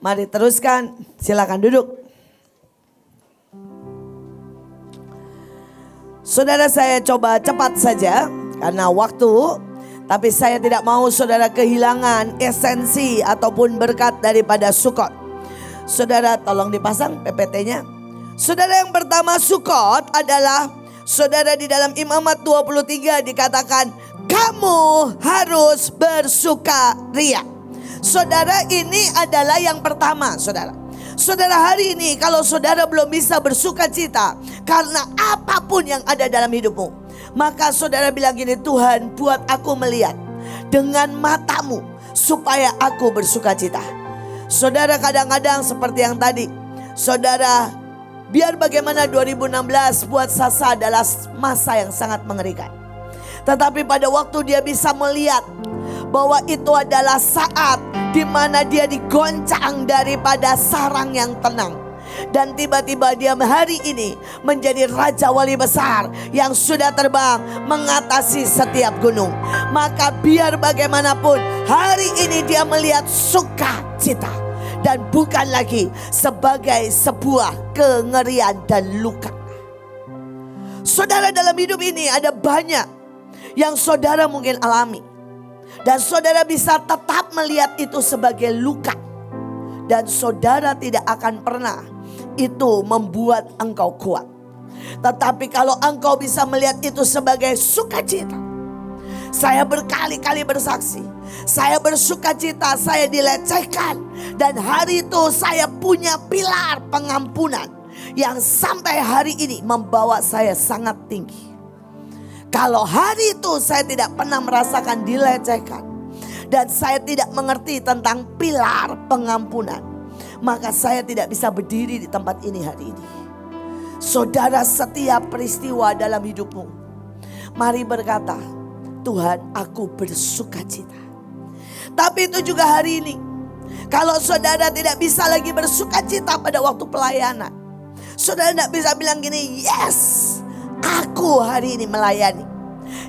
Mari teruskan, silakan duduk. Saudara, saya coba cepat saja karena waktu. Tapi saya tidak mau saudara kehilangan esensi ataupun berkat daripada Sukot. Saudara tolong dipasang PPT-nya. Saudara, yang pertama Sukot adalah, saudara, di dalam Imamat 23 dikatakan kamu harus bersukaria. Saudara, ini adalah yang pertama, saudara. Saudara, hari ini kalau saudara belum bisa bersukacita karena apapun yang ada dalam hidupmu, maka saudara bilang gini, Tuhan buat aku melihat dengan matamu supaya aku bersukacita. Saudara, kadang-kadang seperti yang tadi, saudara, biar bagaimana 2016 buat Sasa adalah masa yang sangat mengerikan. Tetapi pada waktu dia bisa melihat bahwa itu adalah saat di mana dia digoncang daripada sarang yang tenang. Dan tiba-tiba dia hari ini menjadi Raja Wali Besar yang sudah terbang mengatasi setiap gunung. Maka biar bagaimanapun hari ini dia melihat sukacita. Dan bukan lagi sebagai sebuah kengerian dan luka. Saudara, dalam hidup ini ada banyak yang saudara mungkin alami. Dan saudara bisa tetap melihat itu sebagai luka. Dan saudara tidak akan pernah itu membuat engkau kuat. Tetapi kalau engkau bisa melihat itu sebagai sukacita. Saya berkali-kali bersaksi. Saya bersukacita, saya dilecehkan. Dan hari itu saya punya pilar pengampunan. Yang sampai hari ini membawa saya sangat tinggi. Kalau hari itu saya tidak pernah merasakan dilecehkan dan saya tidak mengerti tentang pilar pengampunan, maka saya tidak bisa berdiri di tempat ini hari ini. Saudara, setiap peristiwa dalam hidupmu, mari berkata, Tuhan, aku bersukacita. Tapi itu juga hari ini, kalau saudara tidak bisa lagi bersukacita pada waktu pelayanan, saudara tidak bisa bilang gini, yes, aku hari ini melayani.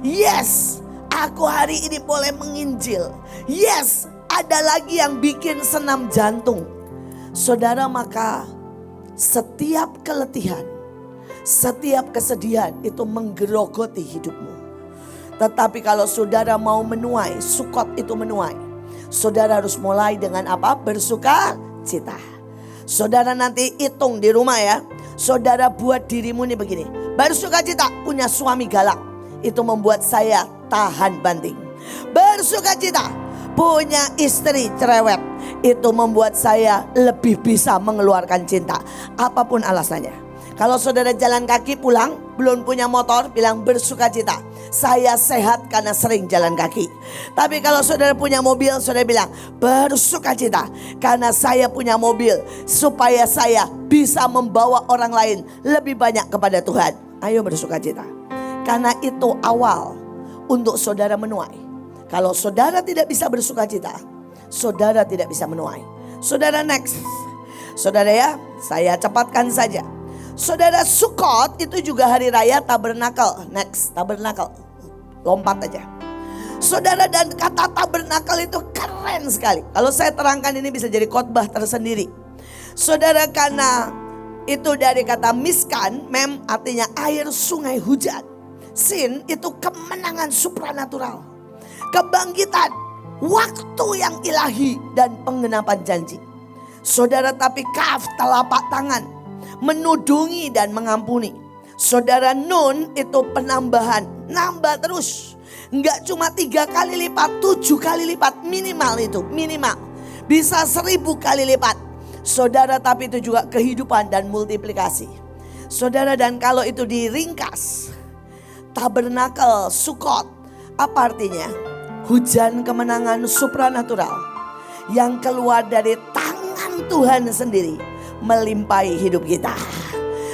Yes, aku hari ini boleh menginjil. Yes, ada lagi yang bikin senam jantung. Saudara, maka setiap keletihan, setiap kesedihan itu menggerogoti hidupmu. Tetapi kalau saudara mau menuai, Sukot itu menuai, saudara harus mulai dengan apa? Bersukacita. Saudara nanti hitung di rumah ya. Saudara buat dirimu nih begini. Bersukacita, punya suami galak, itu membuat saya tahan banting. Bersukacita, punya istri cerewet, itu membuat saya lebih bisa mengeluarkan cinta. Apapun alasannya. Kalau saudara jalan kaki pulang, belum punya motor, bilang bersukacita, saya sehat karena sering jalan kaki. Tapi kalau saudara punya mobil, saudara bilang bersukacita karena saya punya mobil, supaya saya bisa membawa orang lain lebih banyak kepada Tuhan. Ayo bersukacita. Karena itu awal untuk saudara menuai. Kalau saudara tidak bisa bersukacita, saudara tidak bisa menuai. Saudara, next. Saudara ya, saya cepatkan saja. Saudara, Sukot itu juga hari raya tabernakel. Next, tabernakel. Lompat aja. Saudara, dan kata tabernakel itu keren sekali. Kalau saya terangkan ini bisa jadi khotbah tersendiri. Saudara, karena itu dari kata miskan, mem artinya air sungai hujan. Sin itu kemenangan supranatural. Kebangkitan, waktu yang ilahi dan penggenapan janji. Saudara, tapi kaf, telapak tangan, menudungi dan mengampuni. Saudara, nun itu penambahan, nambah terus. Enggak cuma 3 kali lipat, 7 kali lipat minimal itu, minimal. Bisa 1000 kali lipat. Saudara, tapi itu juga kehidupan dan multiplikasi. Saudara, dan kalau itu diringkas, tabernakel Sukot, apa artinya? Hujan kemenangan supranatural yang keluar dari tangan Tuhan sendiri melimpahi hidup kita.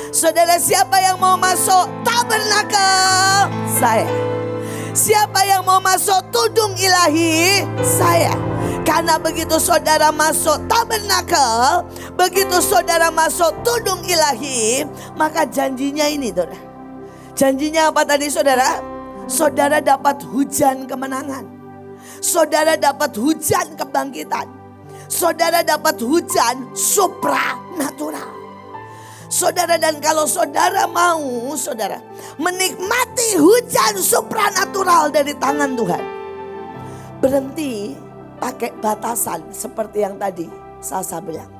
Saudara, siapa yang mau masuk tabernakel? Saya. Siapa yang mau masuk tudung ilahi? Saya. Karena begitu saudara masuk tabernakel, begitu saudara masuk tudung ilahi, maka janjinya ini, saudara. Janjinya apa tadi, saudara? Saudara dapat hujan kemenangan. Saudara dapat hujan kebangkitan. saudara dapat hujan supranatural. Saudara, dan kalau saudara mau, saudara menikmati hujan supranatural dari tangan Tuhan, berhenti pakai batasan seperti yang tadi Sasa bilang.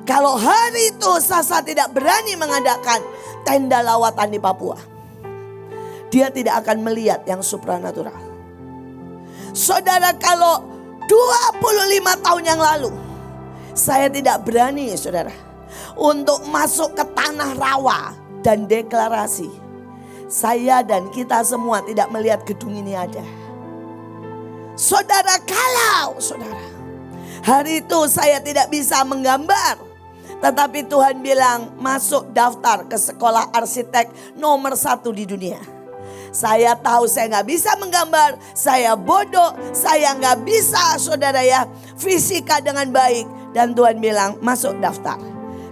Kalau hari itu Sasa tidak berani mengadakan tenda lawatan di Papua, dia tidak akan melihat yang supranatural. Saudara, kalau 25 tahun yang lalu saya tidak berani, saudara, untuk masuk ke tanah rawa dan deklarasi, saya dan kita semua tidak melihat gedung ini ada. Saudara, kalau saudara hari itu saya tidak bisa menggambar, tetapi Tuhan bilang masuk daftar ke sekolah arsitek nomor 1 di dunia. Saya tahu saya gak bisa menggambar, saya bodoh, saya gak bisa, saudara ya, fisika dengan baik. Dan Tuhan bilang masuk daftar.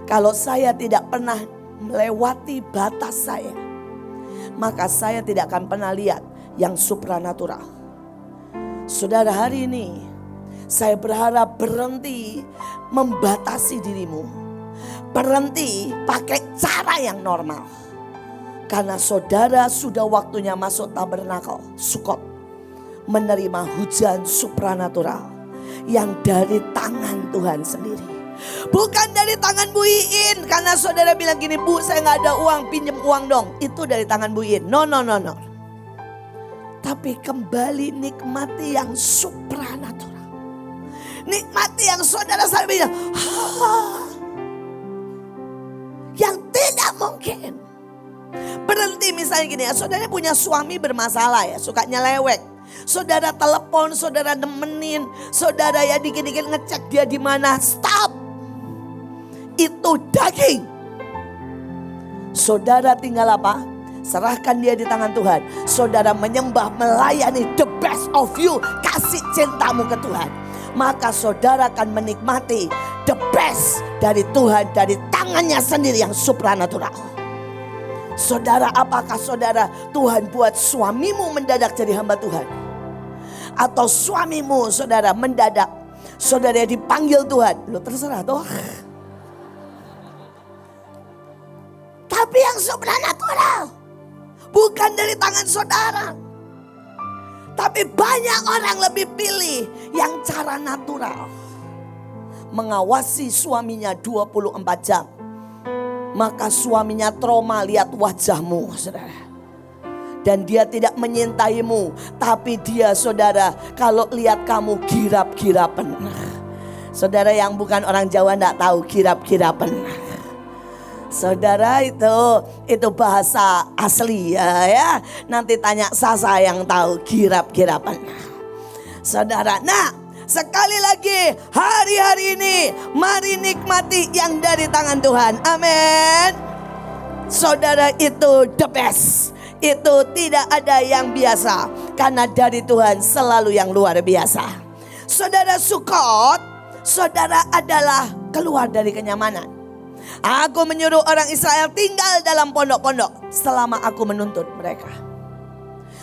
Kalau saya tidak pernah melewati batas saya, maka saya tidak akan pernah lihat yang supranatural. Saudara, hari ini saya berharap berhenti membatasi dirimu. Berhenti pakai cara yang normal. Karena saudara sudah waktunya masuk tabernakel Sukot, menerima hujan supranatural yang dari tangan Tuhan sendiri. Bukan dari tangan Bu Iin. Karena saudara bilang gini, Bu saya gak ada uang, pinjam uang dong. Itu dari tangan Bu Iin. No. Tapi kembali nikmati yang supranatural. Nikmati yang saudara bilang, yang tidak mungkin. Berhenti misalnya gini ya, saudara punya suami bermasalah ya, suka nyelewek. Saudara telepon, saudara nemenin, saudara ya dikit-dikit ngecek dia di mana. Stop. Itu daging. Saudara tinggal apa? Serahkan dia di tangan Tuhan. Saudara menyembah, melayani, the best of you. Kasih cintamu ke Tuhan. Maka saudara akan menikmati the best dari Tuhan, dari tangannya sendiri yang supranatural. Saudara, apakah saudara Tuhan buat suamimu mendadak jadi hamba Tuhan? Atau suamimu saudara mendadak saudara dipanggil Tuhan? Lo terserah toh. Tapi yang supranatural bukan dari tangan saudara. Tapi banyak orang lebih pilih yang cara natural. Mengawasi suaminya 24 jam. Maka suaminya trauma lihat wajahmu, saudara. Dan dia tidak menyintaimu. Tapi dia, saudara, kalau lihat kamu girap-girapen. Saudara yang bukan orang Jawa tidak tahu girap-girapen. Saudara, itu bahasa asli ya. Nanti tanya Sasa yang tahu girap-girapen. Saudara, nah sekali lagi hari-hari ini mari nikmati yang dari tangan Tuhan. Amin. Saudara, itu the best. Itu tidak ada yang biasa. Karena dari Tuhan selalu yang luar biasa. Saudara, Sukot, saudara adalah keluar dari kenyamanan. Aku menyuruh orang Israel tinggal dalam pondok-pondok selama aku menuntun mereka.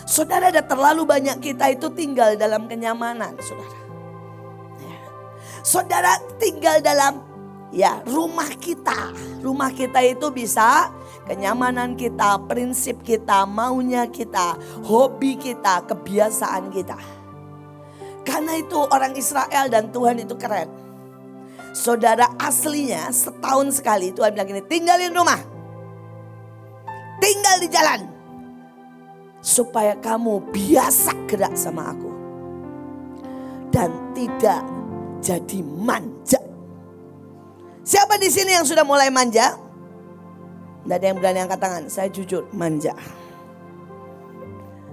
Saudara, ada terlalu banyak kita itu tinggal dalam kenyamanan, saudara. Saudara tinggal dalam rumah kita. Rumah kita itu bisa kenyamanan kita, prinsip kita, maunya kita, hobi kita, kebiasaan kita. Karena itu orang Israel dan Tuhan itu keren. Saudara, aslinya setahun sekali Tuhan bilang gini, tinggalin rumah, tinggal di jalan, supaya kamu biasa gerak sama aku dan tidak jadi manja. Siapa di sini yang sudah mulai manja? Tidak ada yang berani angkat tangan. Saya jujur manja.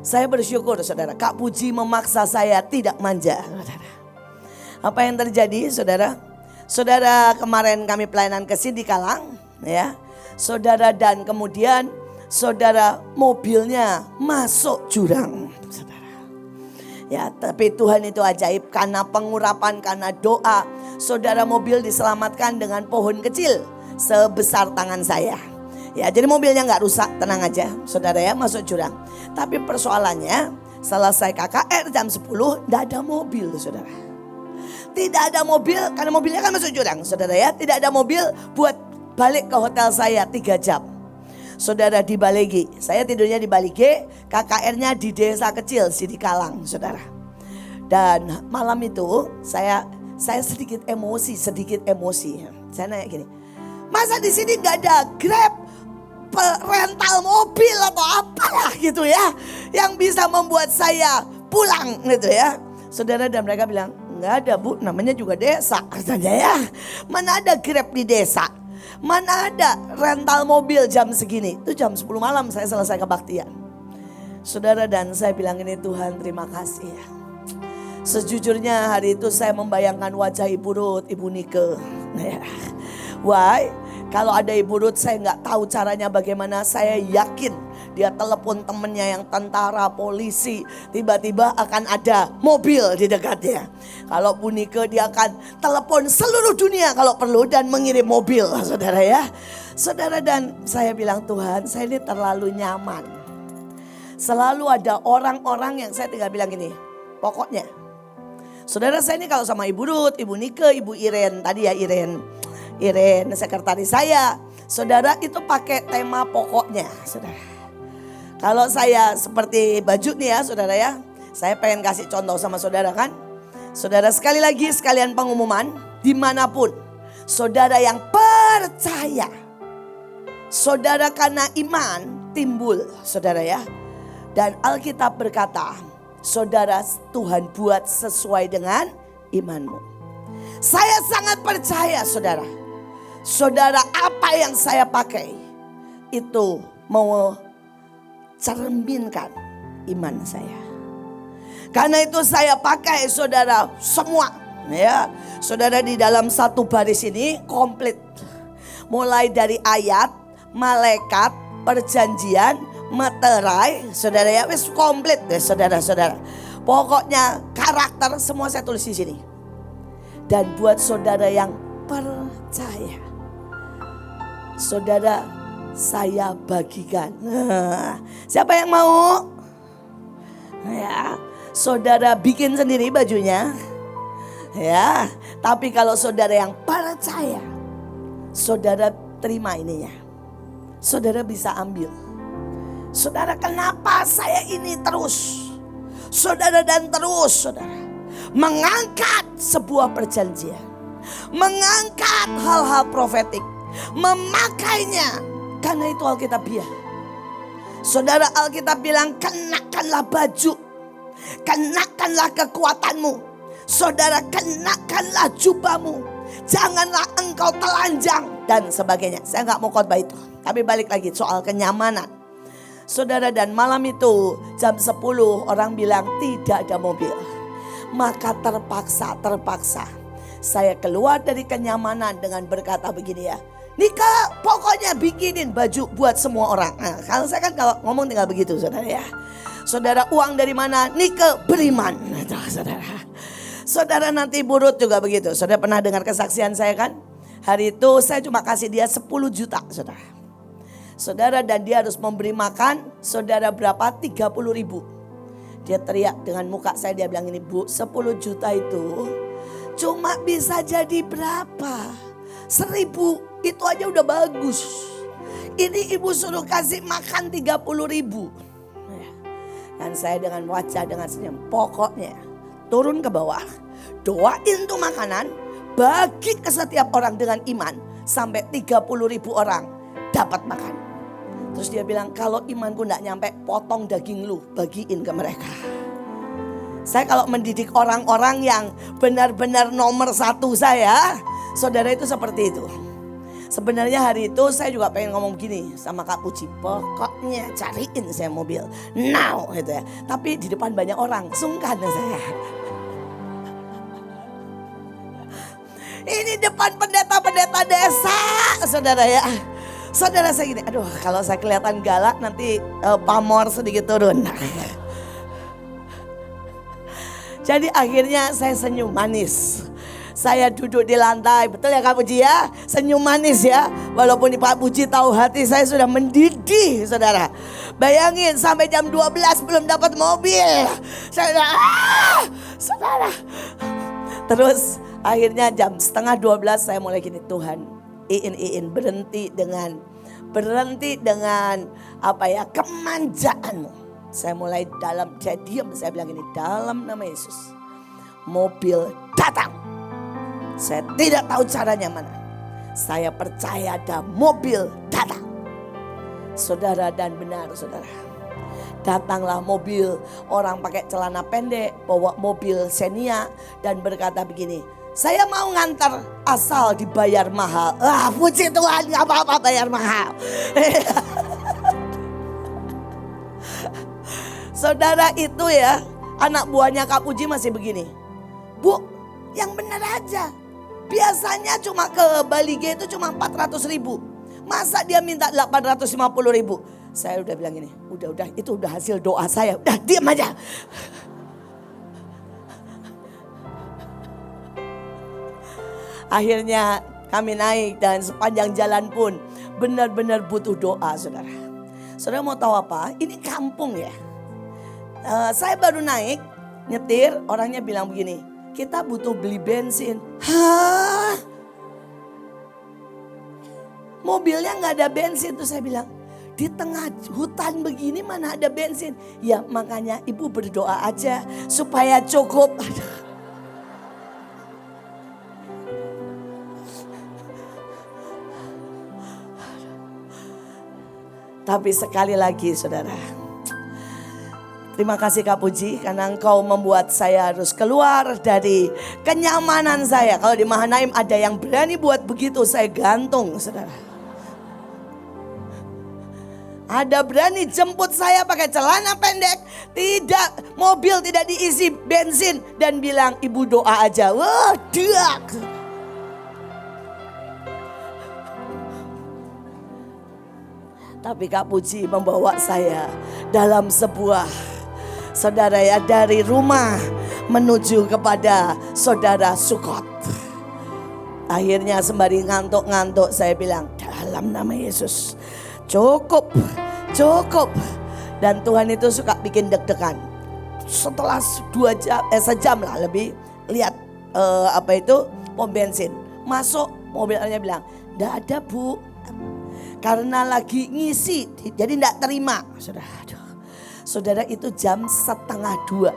Saya bersyukur, saudara. Kak Puji memaksa saya tidak manja. Apa yang terjadi, saudara? Saudara, kemarin kami pelayanan ke Sidi Kalang, ya. Saudara, dan kemudian saudara mobilnya masuk jurang, saudara. Ya, tapi Tuhan itu ajaib, karena pengurapan, karena doa, saudara, mobil diselamatkan dengan pohon kecil sebesar tangan saya. Ya, jadi mobilnya nggak rusak, tenang aja, saudara ya, masuk jurang. Tapi persoalannya selesai KKR jam 10 nggak ada mobil, saudara. tidak ada mobil, karena mobilnya kan masuk jurang, saudara ya. Tidak ada mobil buat balik ke hotel saya 3 jam. Saudara, di Balegi, saya tidurnya di Balegi, KKR-nya di desa kecil Sidikalang, saudara. Dan malam itu saya sedikit emosi. Saya nanya gini, masa di sini nggak ada Grab, rental mobil atau apalah gitu ya, yang bisa membuat saya pulang gitu ya. Saudara, dan mereka bilang, nggak ada bu, namanya juga desa katanya ya. Mana ada Grab di desa, mana ada rental mobil jam segini. Itu jam 10 malam saya selesai kebaktian. Saudara, dan saya bilang ini, Tuhan terima kasih ya. Sejujurnya hari itu saya membayangkan wajah Ibu Ruth, Ibu Nike. Why? Kalau ada Ibu Ruth, saya nggak tahu caranya bagaimana. Saya yakin dia telepon temennya yang tentara, polisi, tiba-tiba akan ada mobil di dekatnya. Kalau Bu Nike, dia akan telepon seluruh dunia kalau perlu dan mengirim mobil, saudara ya. Saudara, dan saya bilang, Tuhan, saya ini terlalu nyaman. Selalu ada orang-orang yang saya tinggal bilang gini, pokoknya. Saudara, saya ini kalau sama Ibu Ruth, Ibu Nike, Ibu Iren, tadi ya Iren sekretaris saya. Saudara, itu pakai tema pokoknya, saudara. Kalau saya seperti baju nih ya, saudara ya. Saya pengen kasih contoh sama saudara kan. Saudara, sekali lagi sekalian pengumuman, dimanapun saudara yang percaya, saudara karena iman timbul, saudara ya. Dan Alkitab berkata, saudara, Tuhan buat sesuai dengan imanmu. Saya sangat percaya saudara. Saudara, apa yang saya pakai itu mau cerminkan iman saya. Karena itu saya pakai saudara semua ya. Saudara, di dalam satu baris ini komplit. Mulai dari ayat, malaikat, perjanjian, materai, saudara ya, wis komplit deh saudara-saudara. Pokoknya karakter semua saya tulis di sini. Dan buat saudara yang percaya, saudara, saya bagikan. Siapa yang mau? Ya, saudara bikin sendiri bajunya. Ya, tapi kalau saudara yang percaya, saudara terima ininya. Saudara bisa ambil. Saudara, kenapa saya ini terus? Saudara, dan terus saudara mengangkat sebuah perjanjian, mengangkat hal-hal profetik, memakainya. Karena itu Alkitabiah. Saudara, Alkitab bilang kenakanlah baju, kenakanlah kekuatanmu. Saudara, kenakanlah jubahmu, janganlah engkau telanjang dan sebagainya. Saya gak mau khotbah itu, tapi balik lagi soal kenyamanan. Saudara, dan malam itu jam 10 orang bilang tidak ada mobil. Maka terpaksa saya keluar dari kenyamanan dengan berkata begini ya, Nika, pokoknya bikinin baju buat semua orang. Nah, kalau saya kan kalau ngomong tinggal begitu saudara ya. Saudara, uang dari mana? Nika beriman. Nah, saudara, nanti Ibu Ruth juga begitu. Saudara pernah dengar kesaksian saya kan? Hari itu saya cuma kasih dia 10 juta saudara. Saudara, dan dia harus memberi makan saudara berapa? 30.000. Dia teriak dengan muka saya, dia bilang ini, Bu, 10 juta itu cuma bisa jadi berapa? 1.000, itu aja udah bagus. Ini ibu suruh kasih makan 30.000. Dan saya dengan wajah, dengan senyum, pokoknya turun ke bawah, doain tuh makanan, bagi ke setiap orang dengan iman, sampai 30.000 orang dapat makan. Terus dia bilang, kalau imanku gak nyampe, potong daging lu, bagiin ke mereka. Saya kalau mendidik orang-orang yang benar-benar nomor 1 saya, saudara, itu seperti itu. Sebenarnya hari itu saya juga pengen ngomong gini sama Kak Puji, pokoknya cariin saya mobil now gitu ya. Tapi di depan banyak orang, sungkan saya. Ini depan pendeta-pendeta desa, saudara ya. Saudara, saya gini, aduh kalau saya kelihatan galak nanti pamor sedikit turun. Jadi akhirnya saya senyum manis. Saya duduk di lantai, betul ya Kak Puji ya? Senyum manis ya. Walaupun Pak Puji tahu hati saya sudah mendidih saudara. Bayangin sampai jam 12 belum dapat mobil. Saudara, Terus akhirnya jam 11:30 saya mulai gini, Tuhan, Iin berhenti dengan kemanjaanmu. Saya mulai saya diam, saya bilang ini, dalam nama Yesus, mobil datang. Saya tidak tahu caranya mana. Saya percaya ada mobil datang. Saudara, dan benar saudara. Datanglah mobil, orang pakai celana pendek, bawa mobil Xenia dan berkata begini, saya mau ngantar asal dibayar mahal. Puji Tuhan, gak apa-apa bayar mahal. Saudara, itu ya, anak buahnya Kak Puji masih begini, Bu, yang benar aja. Biasanya cuma ke Bali G itu cuma 400.000. Masa dia minta 850.000? Saya udah bilang gini, udah itu udah hasil doa saya. Udah diam aja. Akhirnya kami naik dan sepanjang jalan pun benar-benar butuh doa, saudara. Saudara mau tahu apa? Ini kampung ya. Saya baru naik, nyetir, orangnya bilang begini, kita butuh beli bensin. Hah? Mobilnya gak ada bensin. Tuh saya bilang, di tengah hutan begini mana ada bensin? Ya makanya ibu berdoa aja supaya cukup. Tapi sekali lagi saudara, terima kasih Kak Puji karena engkau membuat saya harus keluar dari kenyamanan saya. Kalau di Mahanaim ada yang berani buat begitu, saya gantung saudara. Ada berani jemput saya pakai celana pendek, tidak, mobil tidak diisi bensin dan bilang ibu doa aja. Wah, diak. Tapi Kak Puji membawa saya dalam sebuah, saudara ya, dari rumah menuju kepada saudara Sukot. Akhirnya sembari ngantuk-ngantuk saya bilang, dalam nama Yesus cukup. Dan Tuhan itu suka bikin deg-degan. Setelah 2 jam, sejam lah lebih, lihat pom bensin. Masuk, mobilnya bilang, enggak ada Bu. Karena lagi ngisi, jadi enggak terima. Saudara, itu jam 1:30.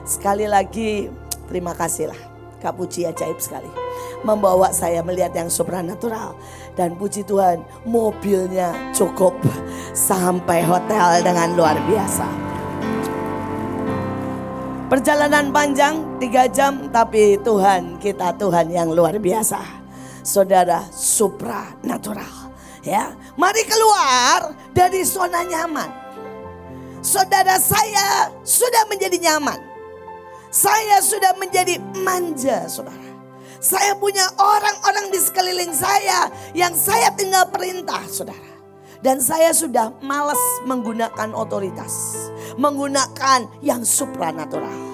Sekali lagi terima kasih lah. Kak Puji ajaib sekali. Membawa saya melihat yang supranatural. Dan puji Tuhan, mobilnya cukup sampai hotel dengan luar biasa. Perjalanan panjang 3 jam, tapi Tuhan kita Tuhan yang luar biasa. Saudara, supranatural. Ya, mari keluar dari zona nyaman. Saudara, saya sudah menjadi nyaman. Saya sudah menjadi manja, saudara. Saya punya orang-orang di sekeliling saya yang saya tinggal perintah, saudara. Dan saya sudah malas menggunakan otoritas, menggunakan yang supranatural.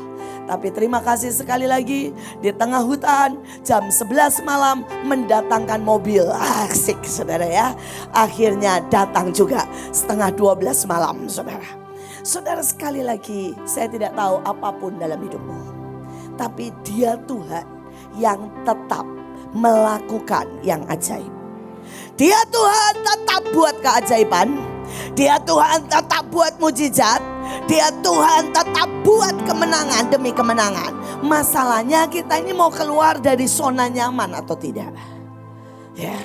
Tapi terima kasih sekali lagi, di tengah hutan jam 11 malam mendatangkan mobil. Asik saudara ya. Akhirnya datang juga 11:30 malam saudara. Saudara, sekali lagi saya tidak tahu apapun dalam hidupmu. Tapi Dia Tuhan yang tetap melakukan yang ajaib. Dia Tuhan tetap buat keajaiban. Dia Tuhan tetap buat mujizat. Dia Tuhan tetap buat kemenangan demi kemenangan. Masalahnya kita ini mau keluar dari zona nyaman atau tidak. Ya,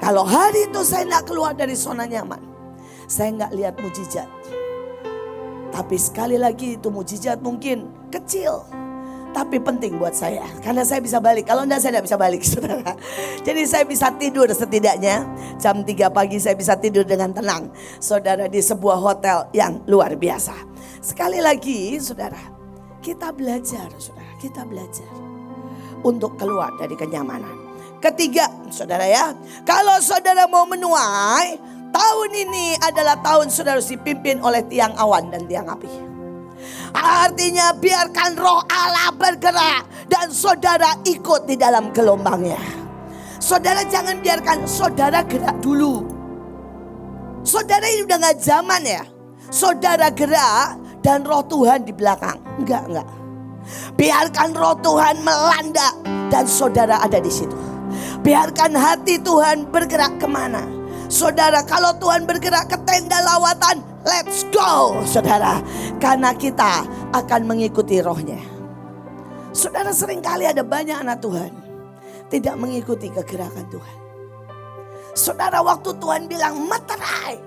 kalau hari itu saya tidak keluar dari zona nyaman, saya nggak lihat mujizat. Tapi sekali lagi itu mujizat mungkin kecil, tapi penting buat saya. Karena saya bisa balik. Kalau enggak saya tidak bisa balik saudara. Jadi saya bisa tidur setidaknya. Jam 3 pagi saya bisa tidur dengan tenang. Saudara, di sebuah hotel yang luar biasa. Sekali lagi saudara, kita belajar saudara. Kita belajar untuk keluar dari kenyamanan. Ketiga saudara ya. Kalau saudara mau menuai, tahun ini adalah tahun saudara harus dipimpin oleh tiang awan dan tiang api. Artinya biarkan roh Allah bergerak dan saudara ikut di dalam gelombangnya. Saudara jangan biarkan saudara gerak dulu. Saudara ini udah gak zaman ya. Saudara gerak dan roh Tuhan di belakang. Enggak. Biarkan roh Tuhan melanda dan saudara ada di situ. Biarkan hati Tuhan bergerak kemana. Saudara, kalau Tuhan bergerak ke tenda lawatan, let's go saudara. Karena kita akan mengikuti rohnya. Saudara, seringkali ada banyak anak Tuhan tidak mengikuti kegerakan Tuhan. Saudara, waktu Tuhan bilang meterai,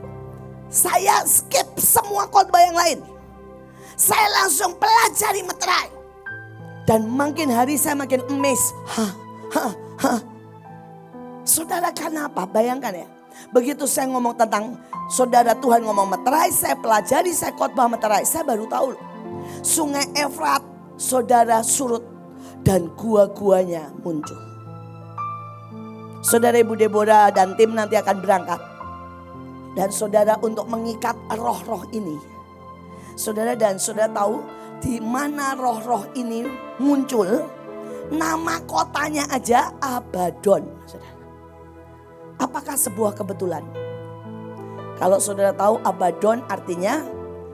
saya skip semua khotbah yang lain. Saya langsung pelajari meterai. Dan makin hari saya makin amazed. Saudara, karena apa? Bayangkan ya. Begitu saya ngomong tentang saudara, Tuhan ngomong meterai, saya pelajari, saya khotbah meterai. Saya baru tahu loh. Sungai Efrat, saudara, surut dan gua-guanya muncul. Saudara, Ibu Deborah dan tim nanti akan berangkat. Dan saudara untuk mengikat roh-roh ini. Saudara, dan saudara tahu di mana roh-roh ini muncul. Nama kotanya aja Abaddon. Saudara. Apakah sebuah kebetulan? Kalau saudara tahu Abaddon artinya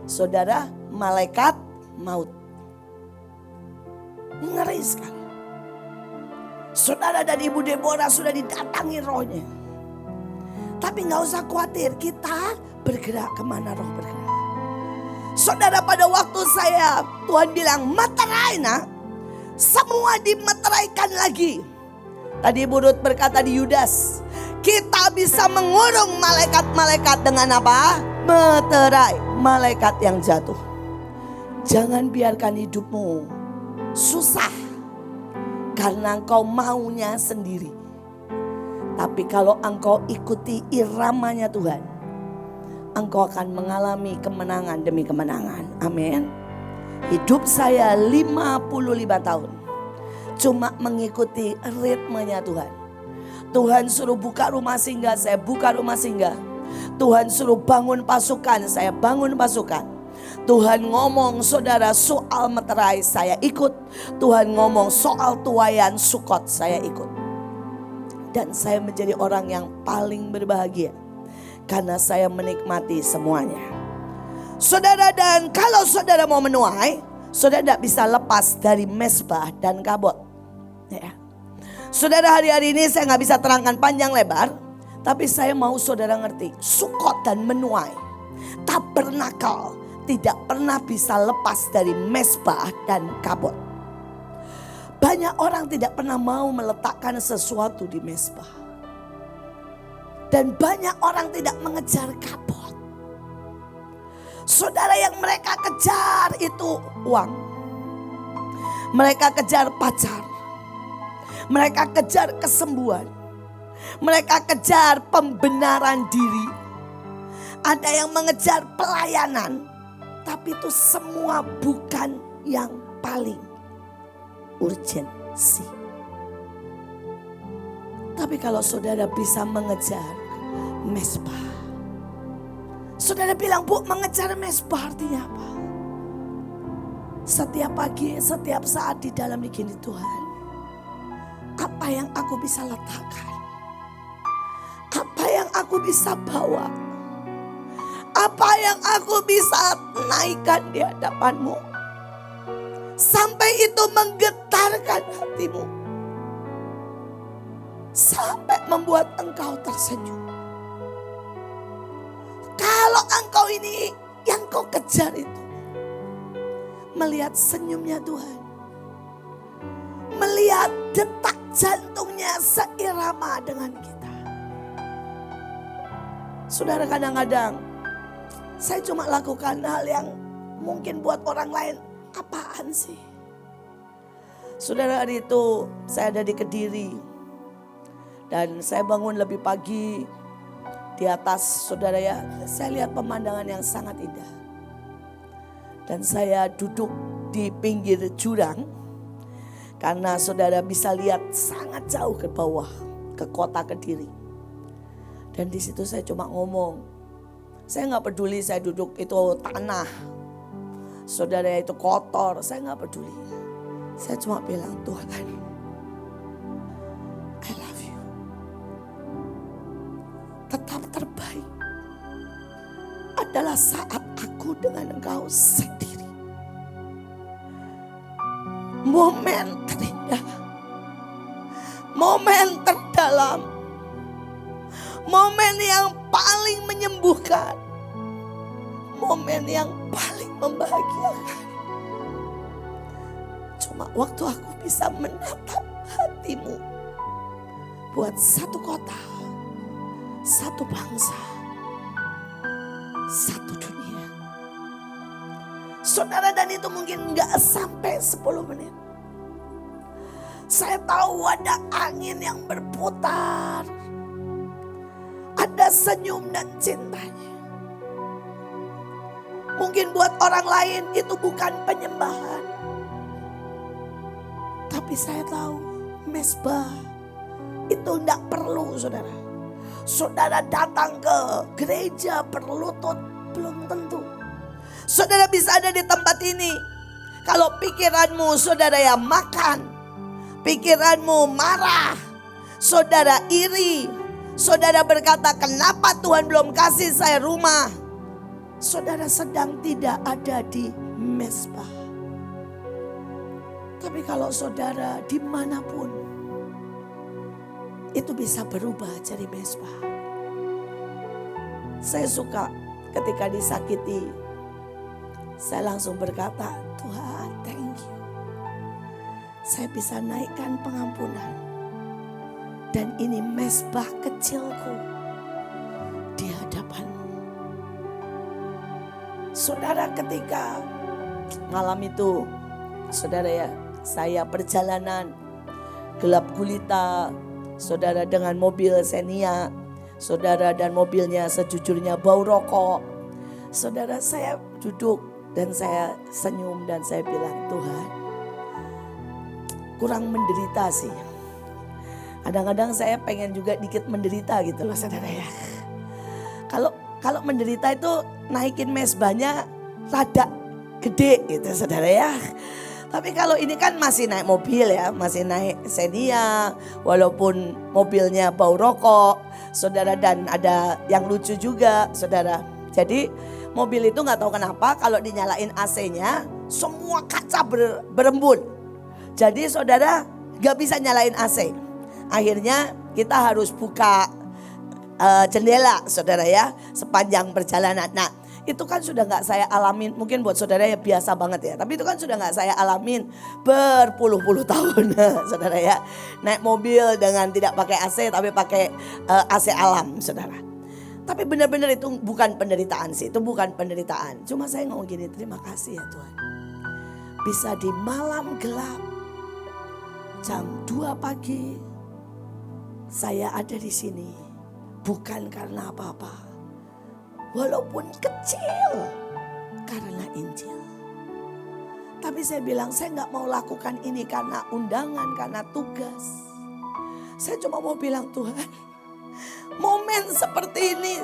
saudara malaikat maut. Ngeri sekali. Saudara dan Ibu Deborah sudah didatangi rohnya. Tapi gak usah khawatir, kita bergerak kemana roh bergerak. Saudara, pada waktu saya Tuhan bilang meterai nak, semua dimeteraikan lagi. Tadi Ibu Ruth berkata di Yudas, kita bisa mengurung malaikat-malaikat dengan apa? Meterai malaikat yang jatuh. Jangan biarkan hidupmu susah karena engkau maunya sendiri. Tapi kalau engkau ikuti iramanya Tuhan, engkau akan mengalami kemenangan demi kemenangan. Amin. Hidup saya 55 tahun cuma mengikuti ritmenya Tuhan. Tuhan suruh buka rumah singgah, saya buka rumah singgah. Tuhan suruh bangun pasukan, saya bangun pasukan. Tuhan ngomong saudara soal meterai, saya ikut. Tuhan ngomong soal tuayan Sukot, saya ikut. Dan saya menjadi orang yang paling berbahagia karena saya menikmati semuanya. Saudara, dan kalau saudara mau menuai, saudara tidak bisa lepas dari mesbah dan kabot. Ya. Saudara, hari-hari ini saya gak bisa terangkan panjang lebar, tapi saya mau saudara ngerti, Sukot dan menuai, tabernakel tidak pernah bisa lepas dari mesbah dan kabot. Banyak orang tidak pernah mau meletakkan sesuatu di mesbah. Dan banyak orang tidak mengejar kabot. Saudara, yang mereka kejar itu uang. Mereka kejar pacar. Mereka kejar kesembuhan. Mereka kejar pembenaran diri. Ada yang mengejar pelayanan. Tapi itu semua bukan yang paling urgensi. Tapi kalau saudara bisa mengejar mesbah. Saudara bilang, Bu, mengejar mesbah artinya apa? Setiap pagi, setiap saat di dalam digini Tuhan. Apa yang aku bisa letakkan? Apa yang aku bisa bawa? Apa yang aku bisa naikkan di hadapan-Mu? Sampai itu menggetarkan hatimu. Sampai membuat engkau tersenyum. Kalau engkau ini yang kau kejar itu. Melihat senyumnya Tuhan. Melihat detak jantungnya seirama dengan kita. Saudara, kadang-kadang saya cuma lakukan hal yang mungkin buat orang lain, apaan sih? Saudara, hari itu saya ada di Kediri. Dan saya bangun lebih pagi di atas, saudara ya, saya lihat pemandangan yang sangat indah. Dan saya duduk di pinggir jurang. Karena saudara bisa lihat sangat jauh ke bawah, ke kota Kediri. Dan di situ saya cuma ngomong, saya nggak peduli saya duduk itu tanah, saudara itu kotor, saya nggak peduli. Saya cuma bilang, Tuhan, I love you. Tetap terbaik adalah saat aku dengan engkau sendiri. momen terindah, momen terdalam, momen yang paling menyembuhkan, momen yang paling membahagiakan. Cuma waktu aku bisa menatap hatimu buat satu kota, satu bangsa, satu dunia. Saudara, dan itu mungkin gak sampai 10 menit. Saya tahu ada angin yang berputar, ada senyum dan cintanya. Mungkin buat orang lain itu bukan penyembahan, tapi saya tahu mesbah itu tidak perlu, saudara. Saudara datang ke gereja berlutut belum tentu. Saudara bisa ada di tempat ini, kalau pikiranmu saudara yang makan, pikiranmu marah, saudara iri, saudara berkata kenapa Tuhan belum kasih saya rumah. Saudara sedang tidak ada di mesbah. Tapi kalau saudara dimanapun, itu bisa berubah jadi mesbah. Saya suka ketika disakiti, saya langsung berkata, Tuhan thank you. Saya bisa naikkan pengampunan. Dan ini mesbah kecilku di hadapanmu. Saudara, ketika malam itu, saudara ya, saya perjalanan gelap gulita, saudara dengan mobil Xenia, saudara, dan mobilnya sejujurnya bau rokok. Saudara, saya duduk dan saya senyum dan saya bilang, Tuhan, kurang menderita sih. Kadang-kadang saya pengen juga dikit menderita gitu loh, saudara ya. Kalau menderita itu naikin mesbahnya rada gede gitu, saudara ya. Tapi kalau ini kan masih naik mobil ya, masih naik Xenia, walaupun mobilnya bau rokok, saudara, dan ada yang lucu juga, saudara. Jadi mobil itu nggak tahu kenapa kalau dinyalain AC-nya semua kaca berembun. Jadi saudara nggak bisa nyalain AC. Akhirnya kita harus buka jendela, saudara ya, sepanjang perjalanan. Nah, itu kan sudah gak saya alamin, mungkin buat saudara ya biasa banget ya. Tapi itu kan sudah gak saya alamin berpuluh-puluh tahun, saudara ya. Naik mobil dengan tidak pakai AC tapi pakai AC alam, saudara. Tapi benar-benar itu bukan penderitaan sih, itu bukan penderitaan. Cuma saya ngomong gini, terima kasih ya Tuhan. Bisa di malam gelap, jam 2 pagi, saya ada di sini. Bukan karena apa-apa, walaupun kecil, karena Injil. Tapi saya bilang saya gak mau lakukan ini karena undangan, karena tugas. Saya cuma mau bilang, Tuhan, momen seperti ini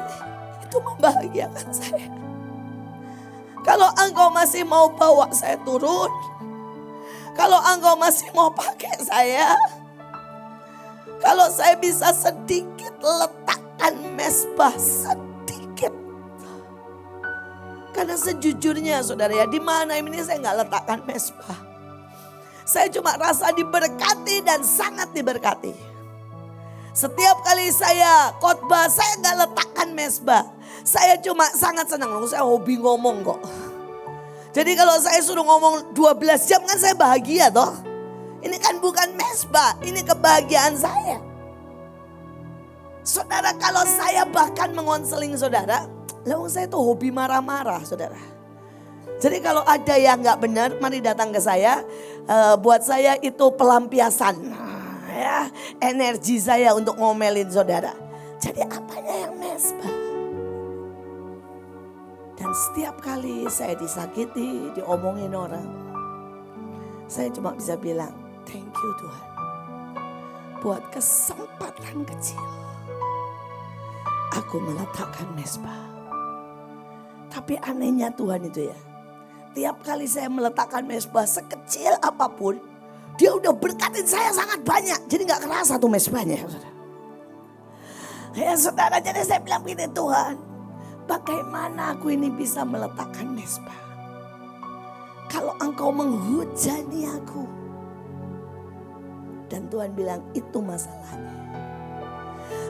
itu membahagiakan saya. Kalau Engkau masih mau bawa saya turun, kalau Engkau masih mau pakai saya, kalau saya bisa sedikit letakkan mesbah sedikit. Karena sejujurnya saudara ya, di mana ini saya nggak letakkan mesbah. Saya cuma rasa diberkati dan sangat diberkati. Setiap kali saya khotbah saya nggak letakkan mesbah. Saya cuma sangat senang, saya hobi ngomong kok. Jadi kalau saya suruh ngomong 12 jam kan saya bahagia toh. Ini kan bukan mesbah, ini kebahagiaan saya. Saudara, kalau saya bahkan mengonseling saudara, lalu saya tuh hobi marah-marah saudara. Jadi kalau ada yang gak benar, mari datang ke saya. Buat saya itu pelampiasan ya, energi saya untuk ngomelin saudara. Jadi apanya yang mesbah? Dan setiap kali saya disakiti, diomongin orang, saya cuma bisa bilang, thank you Tuhan. Buat kesempatan kecil, aku meletakkan mesbah. Tapi anehnya Tuhan itu ya, tiap kali saya meletakkan mesbah sekecil apapun, dia udah berkatin saya sangat banyak. Jadi gak kerasa tuh mesbahnya. Ya saudara, jadi saya bilang begini, Tuhan, bagaimana aku ini bisa meletakkan mesbah? Kalau Engkau menghujani aku, Dan Tuhan bilang itu masalahnya.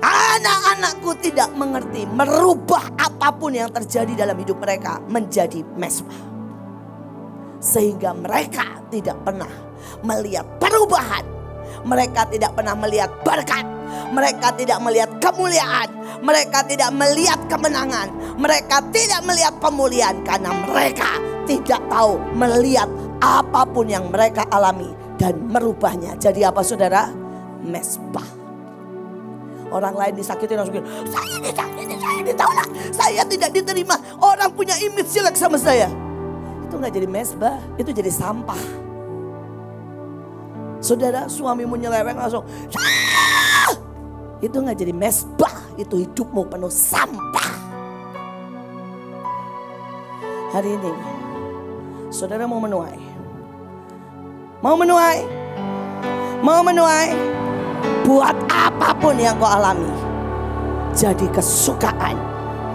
Anak-anakku tidak mengerti merubah apapun yang terjadi dalam hidup mereka menjadi mezbah. Sehingga mereka tidak pernah melihat perubahan. Mereka tidak pernah melihat berkat. Mereka tidak melihat kemuliaan. Mereka tidak melihat kemenangan. Mereka tidak melihat pemulihan. Karena mereka tidak tahu melihat apapun yang mereka alami dan merubahnya. Jadi apa saudara? Mezbah. Orang lain disakitin langsung bilang, saya disakiti, saya ditolak, saya tidak diterima. Orang punya image jelek sama saya. Itu gak jadi mezbah, itu jadi sampah. Saudara, suamimu nyeleweng langsung, itu gak jadi mezbah, itu hidupmu penuh sampah. Hari ini, saudara mau menuai. Mau menuai? Mau menuai? Buat apapun yang kau alami, jadi kesukaan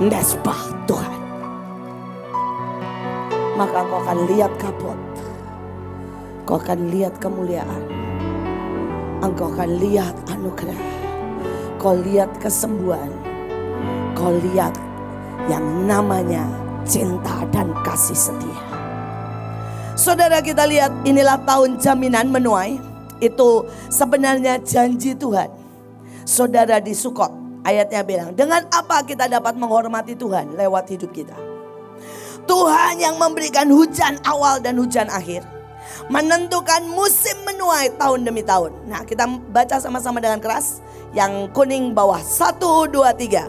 mezbah Tuhan. Maka kau akan lihat kabut, kau akan lihat kemuliaan, engkau akan lihat anugerah, kau lihat kesembuhan, kau lihat yang namanya cinta dan kasih setia. Saudara, kita lihat inilah tahun jaminan menuai. Itu sebenarnya janji Tuhan. Saudara, di Sukot ayatnya bilang, dengan apa kita dapat menghormati Tuhan? Lewat hidup kita. Tuhan yang memberikan hujan awal dan hujan akhir, menentukan musim menuai tahun demi tahun. Nah, kita baca sama-sama dengan keras. Yang kuning bawah, 1, 2, 3.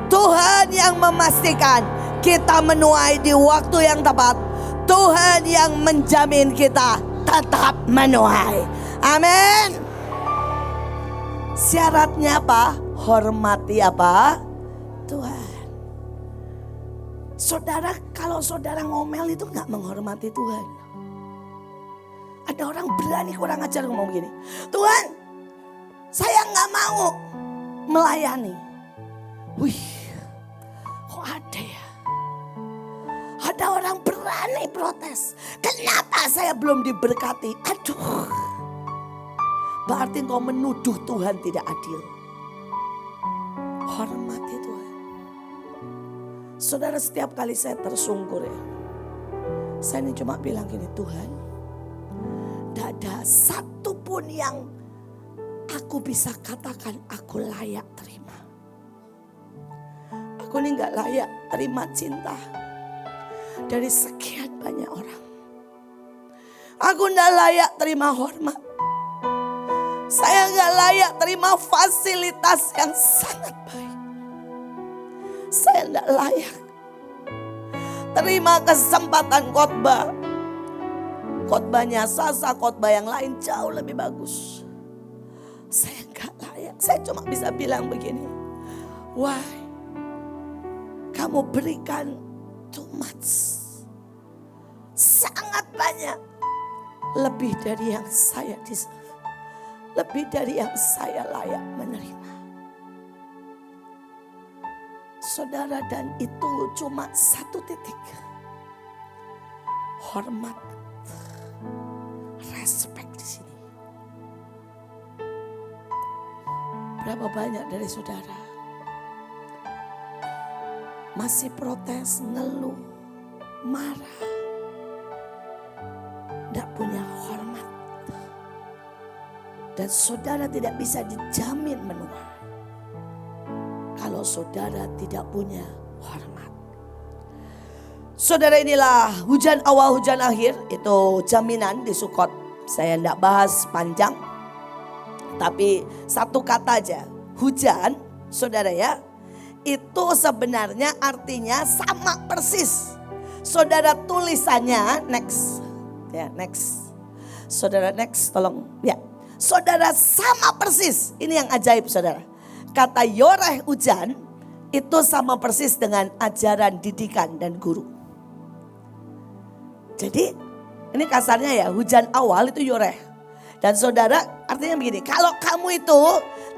Tuhan yang memastikan kita menuai di waktu yang tepat. Tuhan yang menjamin kita tetap menuai. Amin. Syaratnya apa? Hormati apa? Tuhan. Saudara, kalau saudara ngomel itu gak menghormati Tuhan. Ada orang berani kurang ajar ngomong begini, Tuhan, saya gak mau melayani. Wih, kok ada ya? Ada orang berani protes, kenapa saya belum diberkati? Aduh, berarti kau menuduh Tuhan tidak adil. Hormati Tuhan. Saudara, setiap kali saya tersungkur ya, saya ini cuma bilang gini, Tuhan, tidak ada satu pun yang aku bisa katakan aku layak terima. Aku ini gak layak terima cinta dari sekian banyak orang. Aku tidak layak terima hormat. Saya gak layak terima fasilitas yang sangat baik. Saya gak layak terima kesempatan khotbah. Khotbahnya Sasa, khotbah yang lain jauh lebih bagus. Saya gak layak. Saya cuma bisa bilang begini, why? Kamu berikan too much. Sangat banyak. Lebih dari yang saya deserve. Lebih dari yang saya layak menerima. Saudara, dan itu cuma satu titik. Hormat, respect di sini. Berapa banyak dari saudara masih protes, ngeluh, marah, tidak punya hormat. Dan saudara tidak bisa dijamin menuai kalau saudara tidak punya hormat. Saudara, inilah hujan awal hujan akhir, itu jaminan di Sukot. Saya tidak bahas panjang, tapi satu kata aja, hujan, saudara ya, itu sebenarnya artinya sama persis. Saudara, tulisannya next, ya next, saudara next, tolong ya. Saudara, sama persis. Ini yang ajaib, saudara. Kata yoreh hujan itu sama persis dengan ajaran didikan dan guru. Jadi ini kasarnya ya, hujan awal itu yoreh. Dan saudara, artinya begini, kalau kamu itu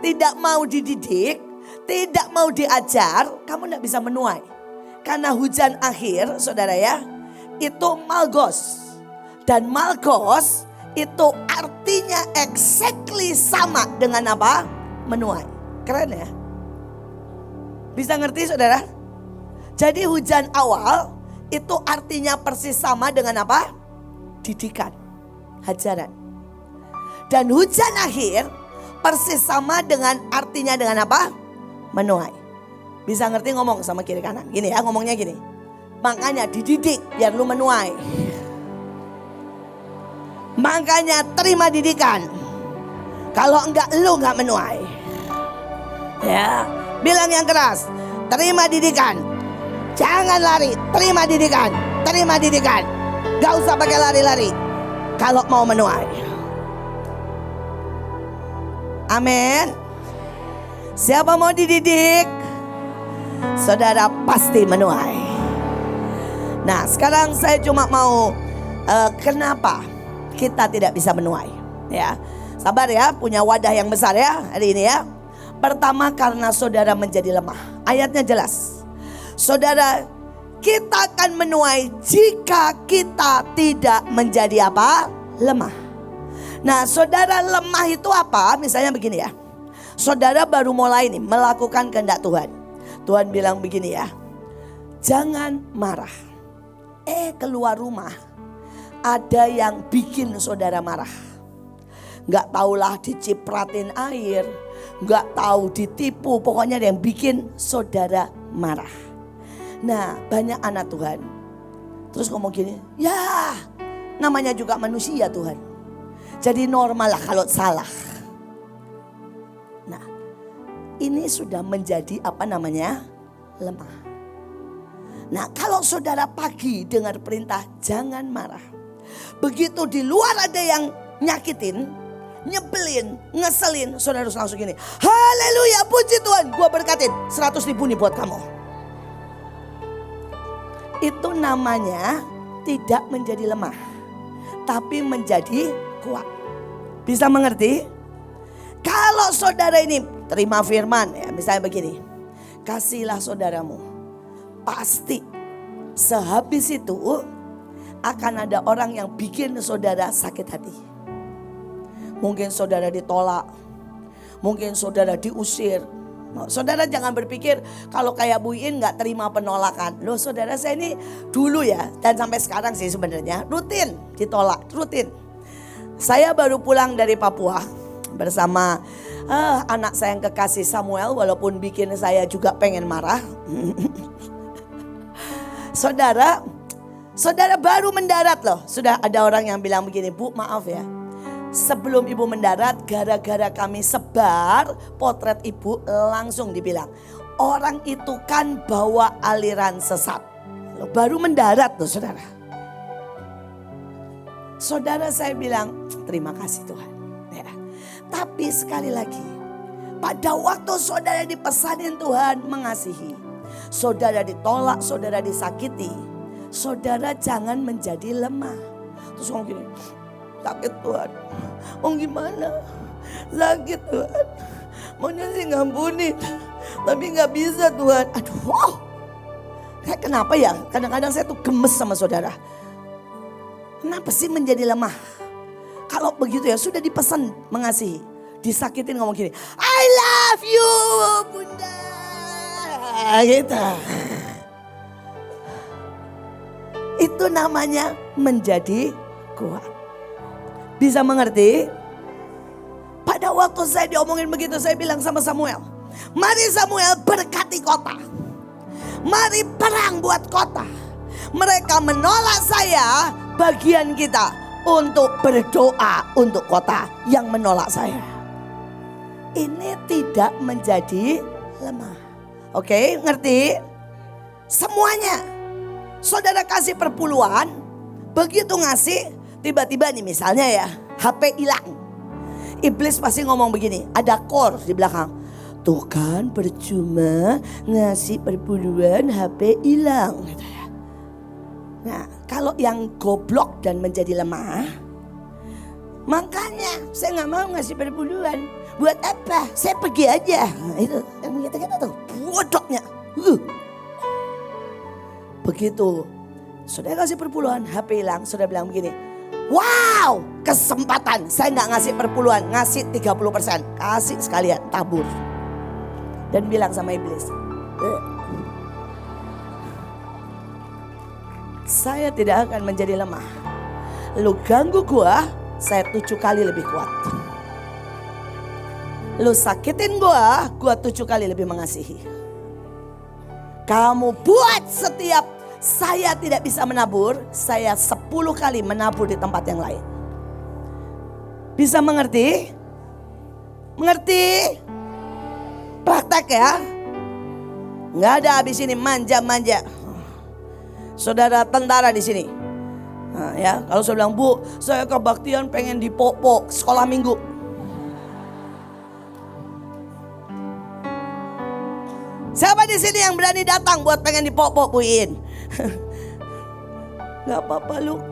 tidak mau dididik, tidak mau diajar, kamu tidak bisa menuai. Karena hujan akhir, saudara ya, itu malgos. Dan malgos itu artinya exactly sama dengan apa? Menuai. Keren ya? Bisa ngerti saudara? Jadi hujan awal itu artinya persis sama dengan apa? Didikan, ajaran. Dan hujan akhir persis sama dengan artinya dengan apa? Menuai. Bisa ngerti ngomong sama kiri kanan. Gini ya, ngomongnya gini. Makanya dididik biar lu menuai. Makanya terima didikan. Kalau enggak lu enggak menuai. Ya, bilang yang keras. Terima didikan. Jangan lari, terima didikan. Terima didikan. Gak usah pakai lari-lari kalau mau menuai. Amin. Siapa mau dididik? Saudara pasti menuai. Nah, sekarang saya cuma mau kenapa kita tidak bisa menuai? Ya, sabar ya, punya wadah yang besar ya hari ini ya. Pertama, karena saudara menjadi lemah. Ayatnya jelas. Saudara, kita akan menuai jika kita tidak menjadi apa? Lemah. Nah, saudara lemah itu apa? Misalnya begini ya. Saudara baru mulai nih melakukan kehendak Tuhan. Tuhan bilang begini ya. Jangan marah. Keluar rumah ada yang bikin saudara marah. Gak taulah dicipratin air, gak tahu ditipu, pokoknya ada yang bikin saudara marah. Nah, banyak anak Tuhan terus ngomong gini, ya namanya juga manusia Tuhan, jadi normal lah kalau salah. Nah, ini sudah menjadi apa namanya? Lemah. Nah, kalau saudara pagi dengar perintah jangan marah, begitu di luar ada yang nyakitin, nyebelin, ngeselin, saudara harus langsung gini, haleluya, puji Tuhan, gua berkatin 100.000 nih buat kamu. Itu namanya tidak menjadi lemah, tapi menjadi kuat. Bisa mengerti? Kalau saudara ini terima firman ya, misalnya begini, kasihilah saudaramu, pasti sehabis itu akan ada orang yang bikin saudara sakit hati. Mungkin saudara ditolak, mungkin saudara diusir. Saudara jangan berpikir kalau kayak Bu In gak terima penolakan. Loh, saudara saya ini dulu ya, dan sampai sekarang sih sebenarnya rutin ditolak, rutin. Saya baru pulang dari Papua bersama anak saya yang kekasih Samuel, walaupun bikin saya juga pengen marah. Saudara baru mendarat loh. Sudah ada orang yang bilang begini, Bu maaf ya, sebelum ibu mendarat, gara-gara kami sebar potret ibu, langsung dibilang orang itu kan bawa aliran sesat. Loh, baru mendarat loh saudara. Saudara saya bilang terima kasih Tuhan ya. Tapi sekali lagi, pada waktu saudara dipesanin Tuhan mengasihi, saudara ditolak, saudara disakiti, saudara jangan menjadi lemah. Terus ngomong gini, sakit Tuhan, mau gimana? Sakit Tuhan, maunya sih ngampunin, tapi gak bisa Tuhan. Aduh, kayak kenapa ya? Kadang-kadang saya tuh gemes sama saudara. Kenapa sih menjadi lemah? Kalau begitu ya sudah dipesan mengasihi, disakitin ngomong gini, I love you Bunda, gitu. Itu namanya menjadi kuat. Bisa mengerti? Pada waktu saya diomongin begitu, saya bilang sama Samuel, mari Samuel berkati kota, mari perang buat kota. Mereka menolak saya, bagian kita untuk berdoa untuk kota yang menolak saya. Ini tidak menjadi lemah. Oke, ngerti? Semuanya. Saudara kasih perpuluhan, begitu ngasih, tiba-tiba nih misalnya ya, HP hilang. Iblis pasti ngomong begini, ada core di belakang. Tuh kan percuma ngasih perpuluhan, HP hilang. Gitu ya. Nah, kalau yang goblok dan menjadi lemah, makanya saya gak mau ngasih perpuluhan. Buat apa? Saya pergi aja. Nah, itu yang kata-kata tuh bodohnya. Begitu saudara kasih perpuluhan, HP hilang, saudara bilang begini, Wow, kesempatan. Saya nggak ngasih perpuluhan, ngasih 30%. Kasih sekalian, tabur. Dan bilang sama iblis, saya tidak akan menjadi lemah. Lu ganggu gua, saya 7 kali lebih kuat. Lu sakitin gua 7 kali lebih mengasihi. Kamu buat setiap saya tidak bisa menabur, saya 10 kali menabur di tempat yang lain. Bisa mengerti? Mengerti? Praktek ya. Nggak ada habis ini manja-manja. Saudara tentara di sini. Nah, ya, kalau saya bilang, Bu, saya kebaktian pengen dipopok sekolah minggu. Siapa di sini yang berani datang buat pengen dipopok, Bu In? Gak apa-apa, Luk.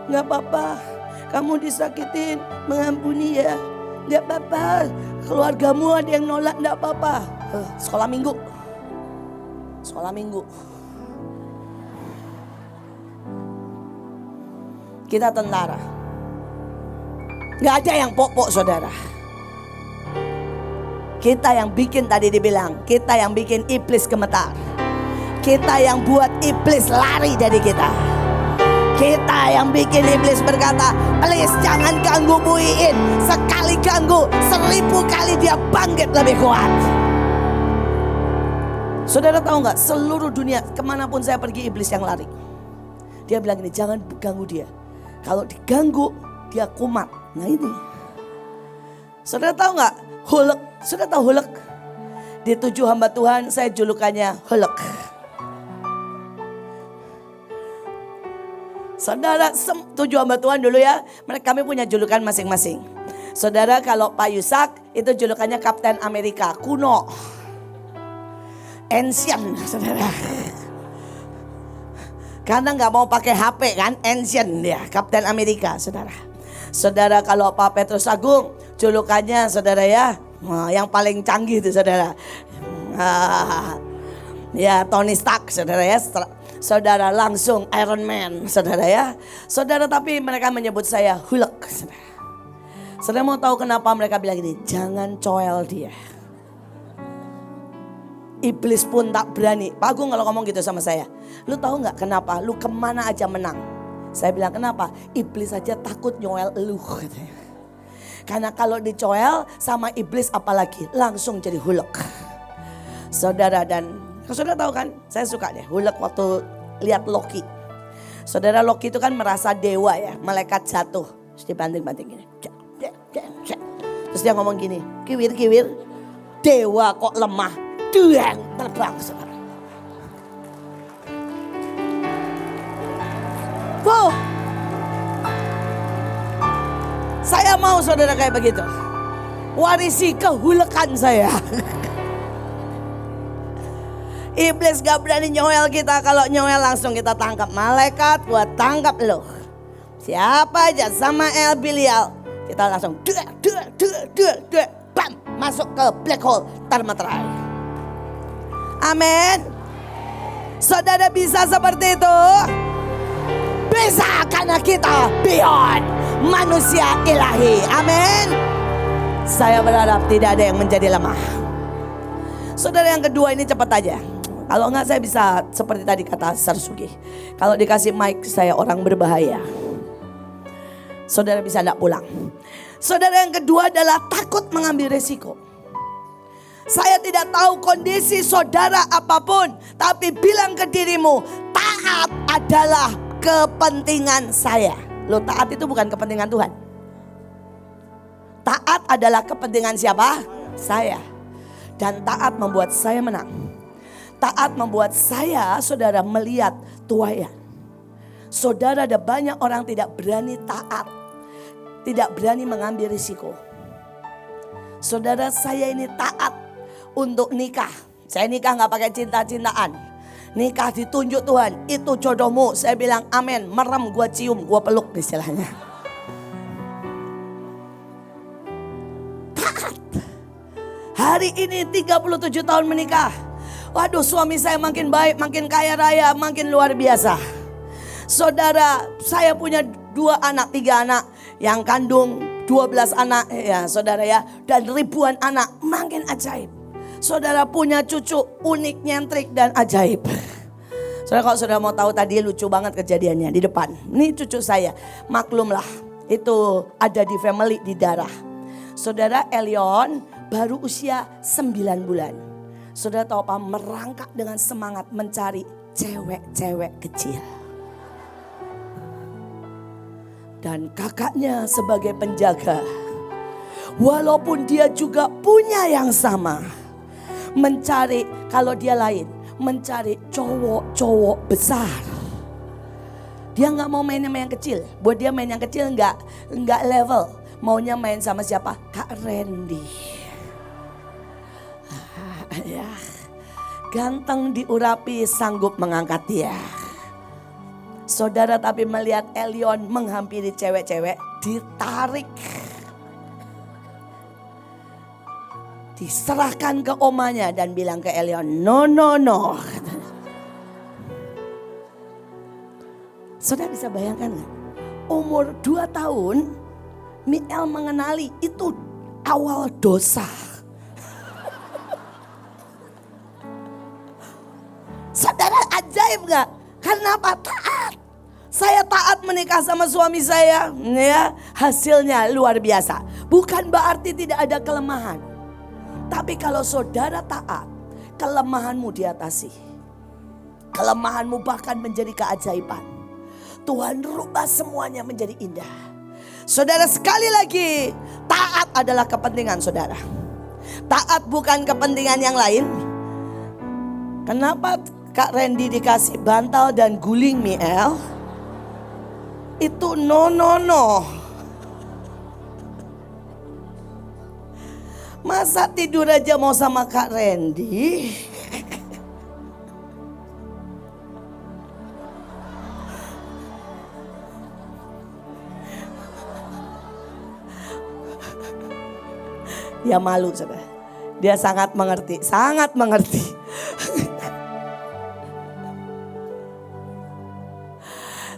Gak apa-apa. Kamu disakitin, mengampuni ya. Gak apa-apa. Keluargamu ada yang nolak, gak apa-apa. Sekolah minggu. Sekolah minggu. Kita tentara. Gak ada yang pok-pok, saudara. Kita yang bikin tadi dibilang, kita yang bikin iblis gemetar. Kita yang buat iblis lari dari kita. Kita yang bikin iblis berkata, please jangan ganggu Bu Iin. Sekali ganggu, 1000 kali dia bangkit lebih kuat. Saudara tahu gak, seluruh dunia kemanapun saya pergi iblis yang lari. Dia bilang ini, jangan ganggu dia. Kalau diganggu, dia kumat. Nah ini. Saudara tahu gak, Hulk. Sudah tahu Hulk? Di 7 hamba Tuhan saya julukannya Hulk. Saudara 7 hamba Tuhan dulu ya, kami punya julukan masing-masing. Saudara kalau Pak Yusak itu julukannya Kapten Amerika, kuno. Ancient, saudara. Karena gak mau pakai HP kan, ancient dia, Kapten Amerika, saudara. Saudara kalau Pak Petrus Agung julukannya saudara ya, yang paling canggih itu saudara. Ya Tony Stark saudara ya. Saudara langsung Iron Man saudara ya. Saudara tapi mereka menyebut saya Hulk saudara. Saudara mau tahu kenapa mereka bilang gini? Jangan coel dia. Iblis pun tak berani. Pak Agung kalau ngomong gitu sama saya. Lu tahu gak kenapa? Lu kemana aja menang. Saya bilang kenapa? Iblis aja takut nyoel lu katanya. Karena kalau dicoel sama iblis apalagi langsung jadi Hulk. Saudara dan saudara tahu kan, saya suka deh Hulk waktu lihat Loki. Saudara Loki itu kan merasa dewa ya, malaikat jatuh. Terus dibanting-banting gini. Terus dia ngomong gini, kiwir-kiwir, dewa kok lemah, duang terbang saudara. Wow. Saya mau saudara kayak begitu. Warisi kehulakan saya. Iblis gak berani nyoel kita. Kalau nyoel langsung kita tangkap. Malaikat buat tangkap lo. Siapa aja sama El Bilial. Kita langsung bam, masuk ke black hole termaterai. Amin. Saudara bisa seperti itu? Bisa karena kita beyond manusia ilahi. Amin. Saya berharap tidak ada yang menjadi lemah. Saudara yang kedua ini cepat aja. Kalau enggak saya bisa seperti tadi kata Sarsugi. Kalau dikasih mic saya orang berbahaya. Saudara bisa enggak pulang. Saudara yang kedua adalah takut mengambil resiko. Saya tidak tahu kondisi saudara apapun. Tapi bilang ke dirimu, taat adalah kepentingan saya. Loh, taat itu bukan kepentingan Tuhan. Taat adalah kepentingan siapa? Saya. Dan taat membuat saya menang. Taat membuat saya, saudara, melihat tuayan. Saudara, ada banyak orang tidak berani taat. Tidak berani mengambil risiko. Saudara, saya ini taat untuk nikah. Saya nikah gak pakai cinta-cintaan. Nikah ditunjuk Tuhan, itu jodohmu. Saya bilang amin, merem, gua cium, gua peluk istilahnya. Taat. Hari ini 37 tahun menikah. Waduh, suami saya makin baik, makin kaya raya, makin luar biasa. Saudara, saya punya 2 2 anak, 3 anak, yang kandung 12 anak ya saudara ya, dan ribuan anak, makin ajaib. Saudara punya cucu unik, nyentrik dan ajaib. Saudara, kalau saudara mau tahu tadi lucu banget kejadiannya di depan. Ini cucu saya, maklumlah itu ada di family di darah. Saudara, Elion baru usia 9 bulan. Saudara tahu apa? Merangkak dengan semangat mencari cewek-cewek kecil. Dan kakaknya sebagai penjaga, walaupun dia juga punya yang sama, mencari, kalau dia lain, mencari cowok-cowok besar. Dia nggak mau main sama yang kecil. Buat dia main yang kecil nggak level. Maunya main sama siapa? Kak Randy. Ya, ganteng diurapi, sanggup mengangkat dia. Saudara tapi melihat Elion menghampiri cewek-cewek, ditarik. Diserahkan ke omanya dan bilang ke Elion, no. Saudara bisa bayangkan gak? Umur 2 tahun, Miel mengenali itu awal dosa. Saudara ajaib gak? Karena apa? Taat. Saya taat menikah sama suami saya, ya, hasilnya luar biasa. Bukan berarti tidak ada kelemahan. Tapi kalau saudara taat, kelemahanmu diatasi. Kelemahanmu bahkan menjadi keajaiban. Tuhan rubah semuanya menjadi indah. Saudara, sekali lagi, taat adalah kepentingan saudara. Taat bukan kepentingan yang lain. Kenapa Kak Randy dikasih bantal dan guling Miel? Itu no. Masa tidur aja mau sama Kak Randy? Dia malu saudara. Dia sangat mengerti, sangat mengerti.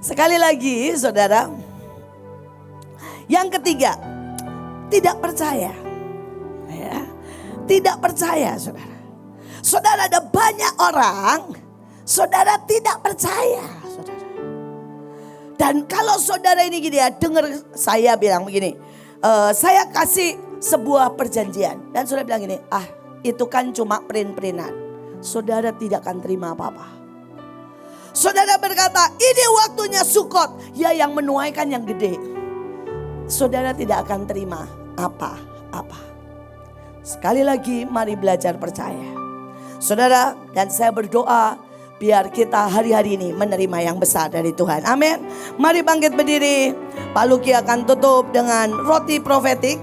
Sekali lagi saudara. Yang ketiga, tidak percaya. Ya, tidak percaya saudara. Saudara, ada banyak orang, saudara tidak percaya saudara. Dan kalau saudara ini gini ya, dengar saya bilang begini, saya kasih sebuah perjanjian. Dan saudara bilang gini, itu kan cuma print-printan. Saudara tidak akan terima apa-apa. Saudara berkata, ini waktunya Sukot. Ya, yang menuaikan yang gede. Saudara tidak akan terima apa-apa. Sekali lagi, mari belajar percaya. Saudara, dan saya berdoa biar kita hari-hari ini menerima yang besar dari Tuhan. Amin. Mari bangkit berdiri. Pak Luki akan tutup dengan roti profetik.